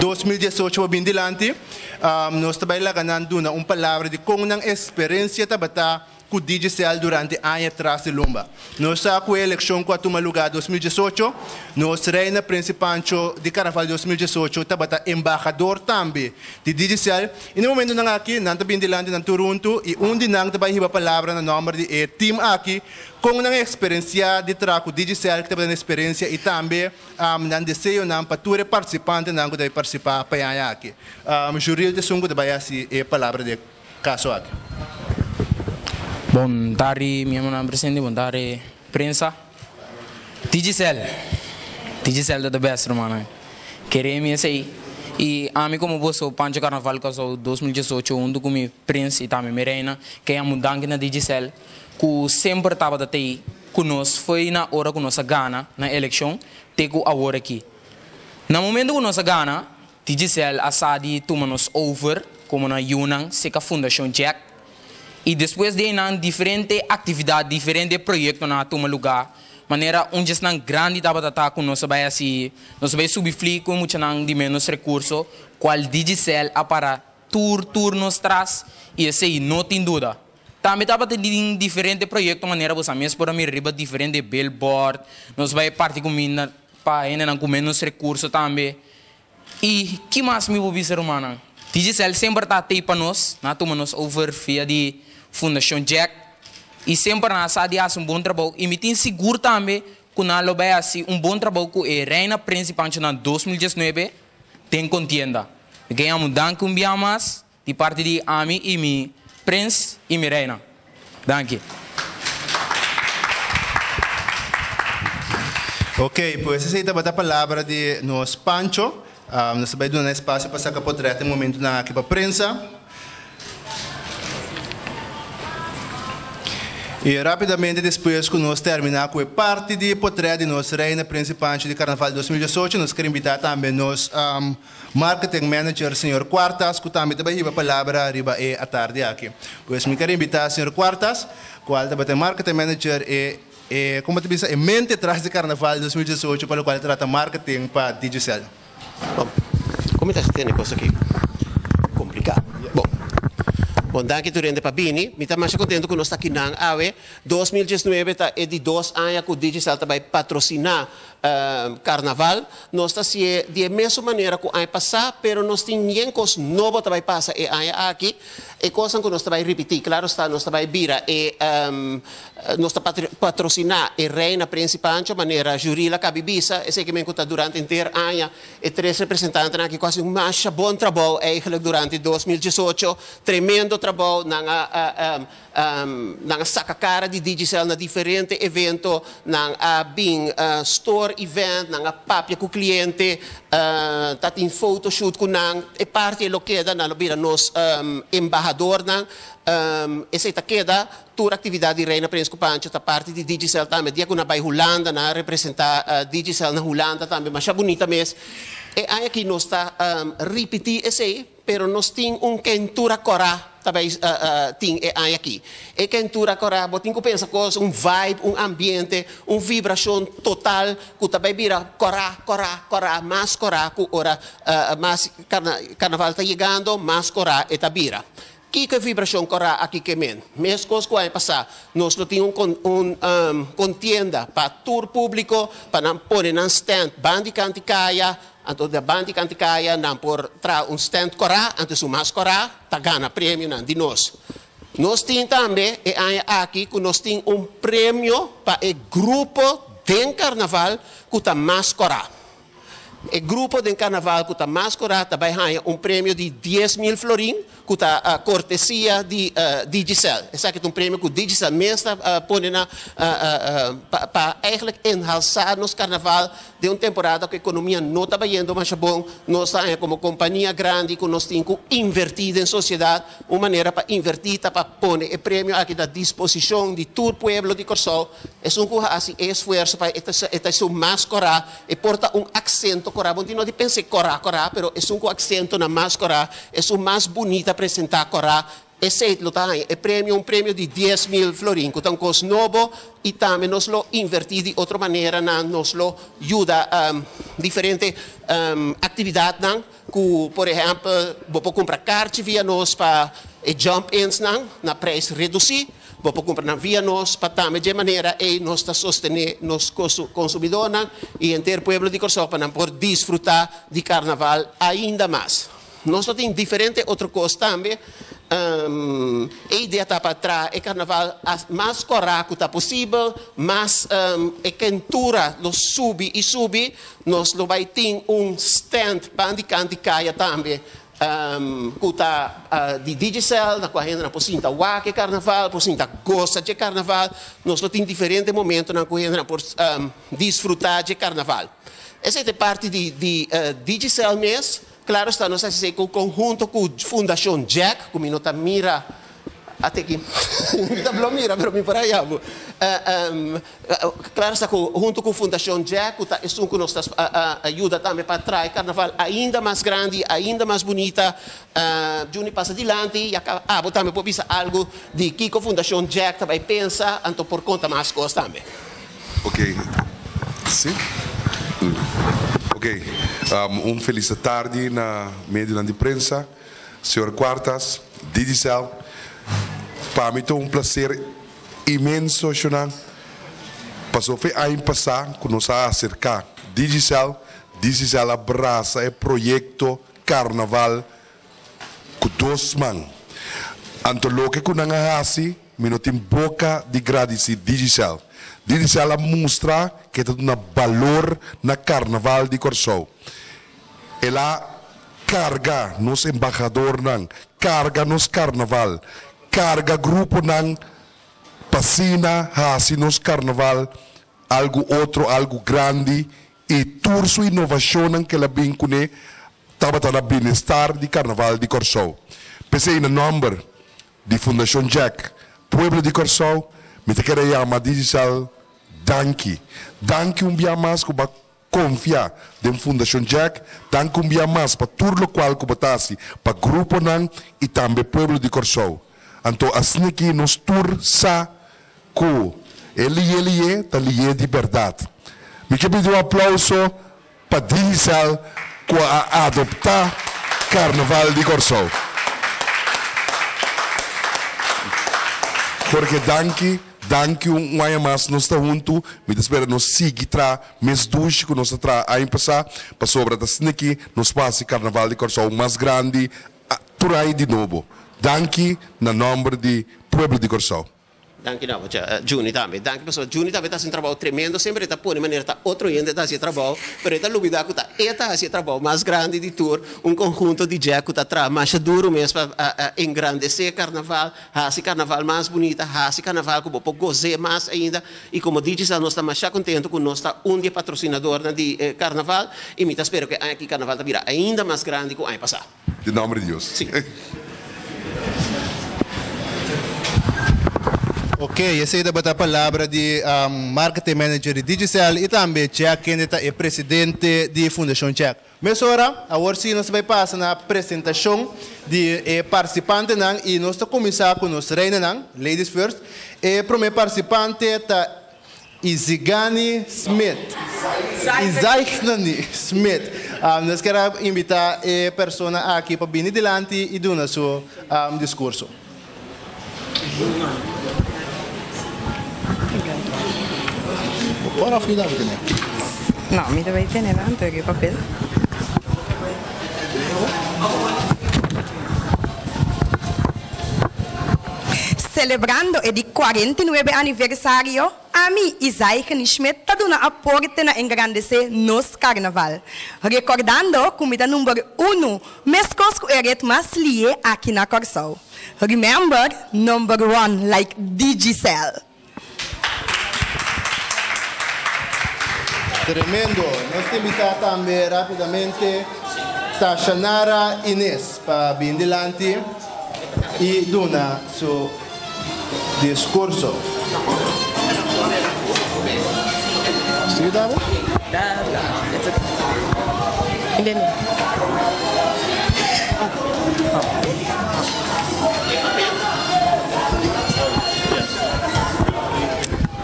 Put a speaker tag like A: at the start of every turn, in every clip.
A: 2018 bem dilante, nós trabalhamos ganhando uma palavra de como a experiência tabata com o DGCL durante anos atrás de Lumba. Nós com a eleição que tomou lugar em 2018, nós reina principal de Carnaval 2018 tabata embaixador também de DGCL. E no momento nang aqui, nanta bem dilante na Toronto e onde nang trabalha a palavra no nome de team aqui com uma experiência de trabalho com DGCL que tem uma experiência e também um desejo na patura participante não que deve participar para aqui. Júri de sungo de baiasi a palavra de caso aqui.
B: Bom tarde, minha nome é presidente, bom tarde, prensa. DGCL da best, mano. Queremos aí. E a mim como você, o Pancho Carnaval, que eu 2018, onde como prensa e também me reina, que é a mudança na DGCL, que sempre estava daí, que nós foi na hora que nós ganha na eleição, tego a hora aqui. No momento que nós ganha, DGCL assadi toma nos over, como na Yunnan, seca Fundação Jack. E depois de diferentes atividades, diferentes projetos na toma lugar, maneira onde está grande tabata com nós vai assim, nós vai subir com muito de menos recursos, qual DGCL para tour nos traz e esse aí não tem dúvida. Também tabata em diferentes projetos, maneira você mesmo por mim riba diferentes billboard, nós vai partir com mina para ainda com menos recursos também. E que mais me vou dizer humana? DGCL sempre está aí para nós, na toma nos over via de Fundação Jack e sempre na sala de bom trabalho e me tem seguro também que na vai assim bom trabalho que é reina principalmente na 2019 tem contienda. Ganhamos danke mais de parte de Ami e mi Prince e mi reina. Danke.
A: Ok, pues essa é a palavra de nós Pancho. Nós vamos dar espaço para sacar portreto no momento na aqui para a prensa. E rapidamente, depois que nós terminar com a parte de portrait de nossa reina principante de Carnaval 2018, nós queremos invitar também nosso marketing manager, Sr. Quartas, que também vai a palavra arriba à tarde aqui. Pois me quero invitar Sr. Quartas, qual também é marketing manager e como te diz, é mente atrás de Carnaval 2018, para o qual trata marketing para DGCL.
C: Bom, como está sendo coisa aqui? Complicado. Bom, danke durante para Bini. Me está mais contente que nós está aqui na AWE. 2019 é de 2 anos que o DGCL vai patrocinar Carnaval. Nós está se de mesma maneira que o ano passado, pero nós temos coisas novas que vai passar e ano aqui. E coisas que nós vai repetir. Claro está, nós vai vira e nós está patrocinar a reina principal de maneira jurila cabibisa. E sei que me conta durante inteiro ano e 3 representantes aqui quase um mais bom trabalho eigenlijk durante 2018. Tremendo trabalho na saca cara de DGCL na diferente evento na store event na papia com o cliente tá tem photoshoot com nang e parte lo queda na lobira nos embaixador nang essa tá queda toda atividade de reina Prince Pancho tá parte de DGCL também dia que na vai Holanda na representar DGCL na Holanda também mas é bonita mesmo e aí aqui nós está repetir esse pero nós tem quentura cora também tem aqui. E quentura cora, botinho pensa coisa, vibe, ambiente, vibração total, que também vira cora, mais cora, que ora mais carnaval está chegando, mais cora e tabira. Que vibração cora aqui que men? Mesmo coisa que vai passar, nós temos contienda para tour público, para pôr em stand, bandi canticaia, anto da bandi canticaia não por tra stand cora, anto su mas cora, tá gana prêmio não de nós. Nós temos também aqui que nós temos prêmio para o grupo de carnaval que tá mais cora. O grupo de carnaval que está mais cora também ganha prêmio de 10.000 florim que está a cortesia de DGCL. Esse aqui é prêmio que o DGCL mesmo está pondo para eigenlijk enalçar nos carnaval de temporada que a economia não está indo mais bom. Nós estamos como companhia grande que nós temos que invertir em sociedade, uma maneira para invertir, para pôr o prêmio aqui à disposição de todo o pueblo de Corsol. É esforço para esta mais cora e porta acento cora, bom não de pensar cora, pero é acento na mais cora, é mais bonita apresentar cora. Esse é prêmio de 10.000 florim, que é um custo novo e também nos lo invertir de outra maneira, nos lo ajuda a diferentes atividades, por exemplo, vou comprar cartas via nós para jump-ins na preço reduzido, vou comprar via nós para também de maneira e nós está sostener nos consumidores e inteiro povo de Corsó para poder desfrutar de carnaval ainda mais. Nós temos diferente outra coisa também. A ideia está para trás é carnaval mais correto possível, mais quentura nos sube, nós vai ter stand para de canticaia também. De Digicel, na qual a gente possível wake carnaval, possível gosta de carnaval, nós temos diferentes momentos na qual a gente pode desfrutar de carnaval. Essa é parte de Digicel mesmo. Claro está, nós fazemos o conjunto com a Fundação Jack, como não está mira, até aqui, não mira, mas me para aí. Claro está, junto com a Fundação Jack, isso que nos ajuda também para trazer carnaval ainda mais grande, ainda mais bonita. Juni passa adiante e acaba também por pensar algo de que a Fundação Jack também pensa, então por conta mais coisas também.
D: Ok. Sim? Ok, feliz tarde na meio de imprensa, senhor Quartas, Digicel. Para mim é um prazer imenso, passou foi ano passado, quando nós acercar Digicel abraça o projeto Carnaval com 2 mãos. Anto lo que com nanga hasi, não tem boca de agradecer Digicel. Digicel mostra que tem um valor na Carnaval de Corsó. Ela carga nos embaixador carga nos Carnaval, carga grupo pasina hasi nos Carnaval, algo outro, algo grande e toda sua inovação que ela vincule tabata na bem-estar de Carnaval de Corsó. Pensei no nome de Fundação Jack, Pueblo de Corsó. Me te quero chamar Digicel, danke dia mais que confiar na Fundação Jack, danke dia mais para tudo o qual que batasi para grupo e também Pueblo de Corsó. Então assim que nós tour sa com ele tá de verdade. Me quero pedir aplauso para Digicel que adoptar Carnaval de Corsó. Porque danke ano mais nós estamos juntos, me espera nós seguir mês 2 que nós está aí passar para sobre assim aqui nós passa Carnaval de Corsó mais grande por aí de novo. Danke na nome de Pueblo de Corsó.
C: Danke não, Juni também. Danke pessoal. Juni também está fazendo trabalho tremendo, sempre está por maneira está outro ainda está fazendo trabalho, mas está lubida que está fazendo trabalho mais grande de tour, conjunto de Jack que está mais duro mesmo para engrandecer carnaval, fazer carnaval mais bonita, fazer carnaval que pode gozar mais ainda e como Digicel nós estamos mais contentes que nós está dia patrocinador de carnaval e me espero que aqui carnaval está virá ainda mais grande que o ano passado.
D: Em nome de Deus.
C: Sim.
A: Ok, essa é a palavra de Marketing Manager de Digicel e também Jack Kennedy é presidente de Fundação Jack. Mas agora sim nós vamos passar na apresentação de participantes e nós vamos começar com os reinas, ladies first. O primeiro participante é Izigani Smith. Izigani Smith. Nós queremos invitar a pessoa aqui para vir adiante e dar o seu discurso. Ora affidabile.
E: No, mi dovevi tenere tanto perché papel. Celebrando il 49 anniversario, a mim Izigani Smith está dando aporte na engrandecer nos carnaval. Recordando como está número 1, mescos com o ritmo mais lié aqui na Corsó. Remember, number 1, like Digicel.
A: Tremendo. Nós invitamos também rapidamente Tashanara Inês para vir adiante e dar seu discurso. Sim, Dava?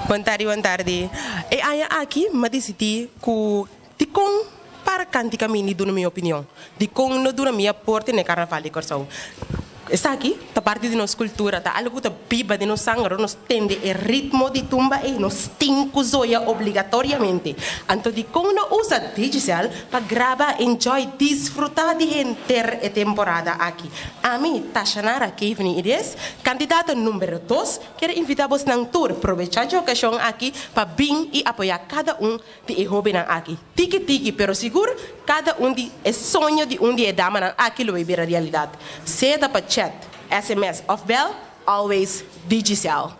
F: Boa tarde. E aí aqui, me decidi que com clara cantica mini duna minha opinião. De como não dura minha porta no carnaval de Corsão. Está aqui, tá parte de nossa cultura, tá algo que viva de nosso sangue, nos tende o ritmo de tumba e nos tinco zoia obrigatoriamente. Então, de como não usa digital para gravar, enjoy, desfrutar de inteira a temporada aqui. A mim, Tashanara Kevin Ides, candidata número 2, quero invitar-vos na tour, aproveitar a ocasião aqui para vir e apoiar cada de jovem aqui. Tiki, pero seguro, cada de sonho de de dama aqui lo vai ver a realidade. Seda para chat, SMS of Bell, always digital.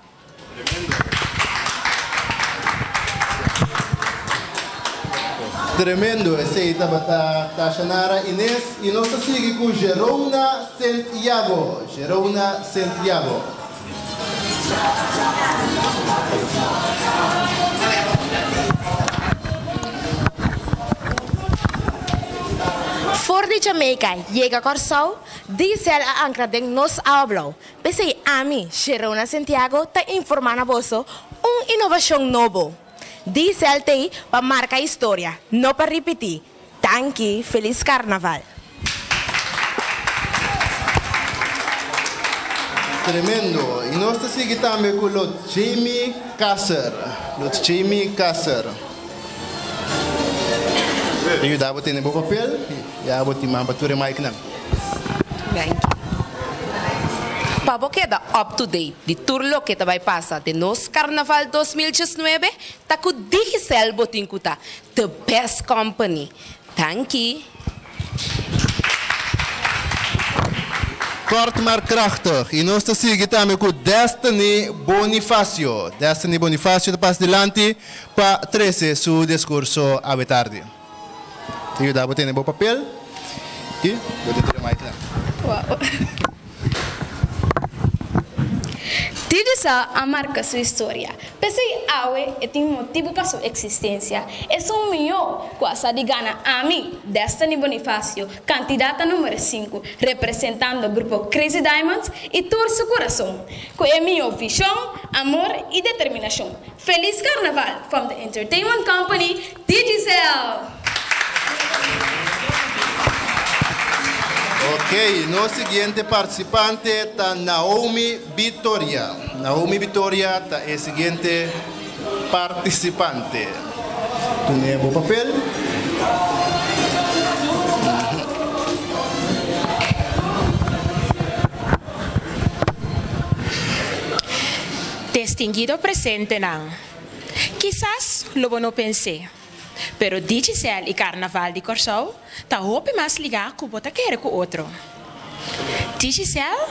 A: Tremendo, esse aí estava Tashanara Inês e nós seguimos com Gerona Santiago. Gerona Santiago.
G: For de Jamaica, llega Corsau, dice a ancra de nos hablo. Pese a mí, Gerona Santiago, te informa a vos innovación novo. Dice al TI para marcar historia, no para repetir. Tanki, feliz carnaval.
A: Tremendo. E nós seguimos também com o Jamie Kasser. Eu dava ter no papel, já vou te mandar para o Mike.
H: Para queda up to date de tudo que vai passar de nos Carnaval 2019, tá com digital botincuta, the best company. Thank you.
A: Kort maar krachtig. E nós seguimos também com Destiny Bonifacio. Destiny Bonifacio de Passo Delante para 13 seu discurso à tarde. Eu dava ter no papel e vou te ter mais.
I: Digital amarca sua história. Pensei awe e tem motivo para sua existência. É um melhor quase de gana a mim, Destiny Bonifacio, candidata número 5, representando o grupo Crazy Diamonds e Torso Coração, com a minha visão, amor e determinação. Feliz Carnaval from the Entertainment Company, Digital!
A: Ok, nosso seguinte participante está Naomi Vitória. Naomi Vitória está o seguinte participante. Tu o papel?
J: Distinguido presente, não. Quizás lo no pensé. Pero Digicel e Carnaval de Corsau tá hope mais ligar com o quer com outro. Digicel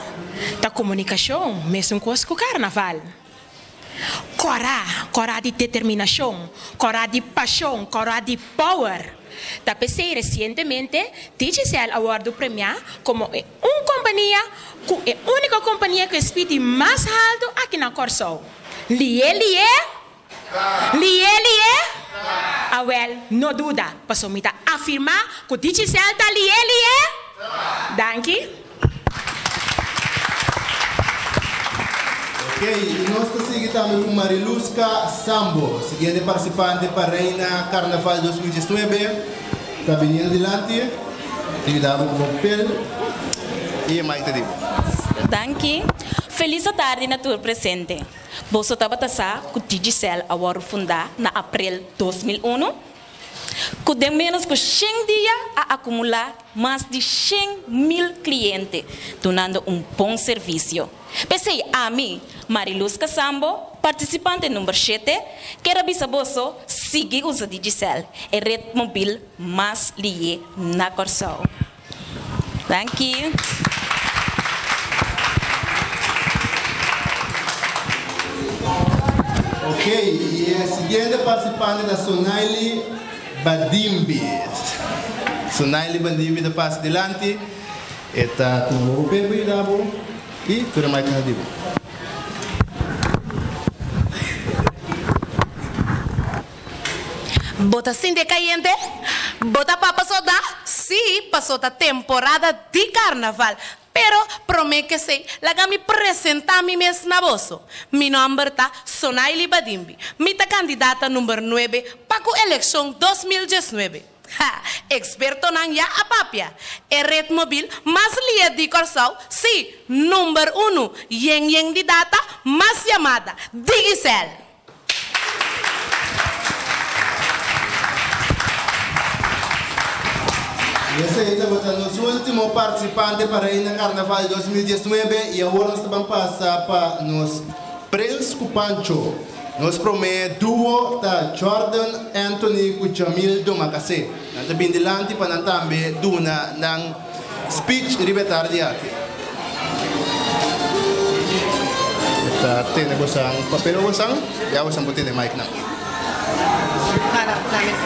J: tá comunicação mesmo com o Carnaval. Cora de determinação, cora de paixão, cora de power. Tá pensei recentemente Digicel awardou premiar como única companhia que speed mais alto aqui na Corsau. Lie. Well, no duda, posso me afirmar que o Digicel está ali, ele é? Danke.
A: Ok, e nós seguimos também com Mariluska Sambo, seguinte participante para a Reina Carnaval 2019. Está vindo adiante, e dá um papel e mais te digo.
K: Danke. Feliz tarde na tua presente. Você estava com o Digicel Award fundar na abril 2001. Com menos que 100 dias a acumular mais de 100.000 clientes, dando bom serviço. Pensei a mim, Mariluska Sambo, participante número 7, que era bisaboso seguir o Digicel, a rede móvel mais lié na Corsau. Thank you.
A: Ok, e a seguinte participante da Sonaili Badimbi. Sonaili Badimbi da Passo Delante. Está com o papel e dá e tudo mais que nós digo.
G: Bota assim de caliente? Bota para passar da? Sim, passou da temporada de carnaval. Pero prometo que sei, laga me apresentar a mim mesmo na bolsa. Meu nome é Sonaili Badimbi. Minha candidata número 9 para a eleição 2019.
L: Ha, experto nang ya apapia. E red mobil mas lihat di Corsao, si number 1, yang di data, mas llamada, Digicel.
A: Ese es nuestro último participante para el Carnaval 2019 y ahora nos vamos a pasar para los Prels Cupancho. Nos promete duo ta Jordan Anthony con Jamil Domakase. Nanta bindilanti pa nantambe duna ng speech ribetar di ati. Tate nagusang papel usang, yawas ang puti ni Mike na.
L: Harap namin.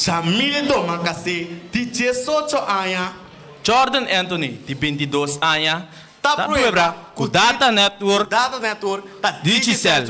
M: Jamil Domakase, de 18 anos. Jordan Anthony, de 22 anos. Ta prueba, com Data Network, Digicel,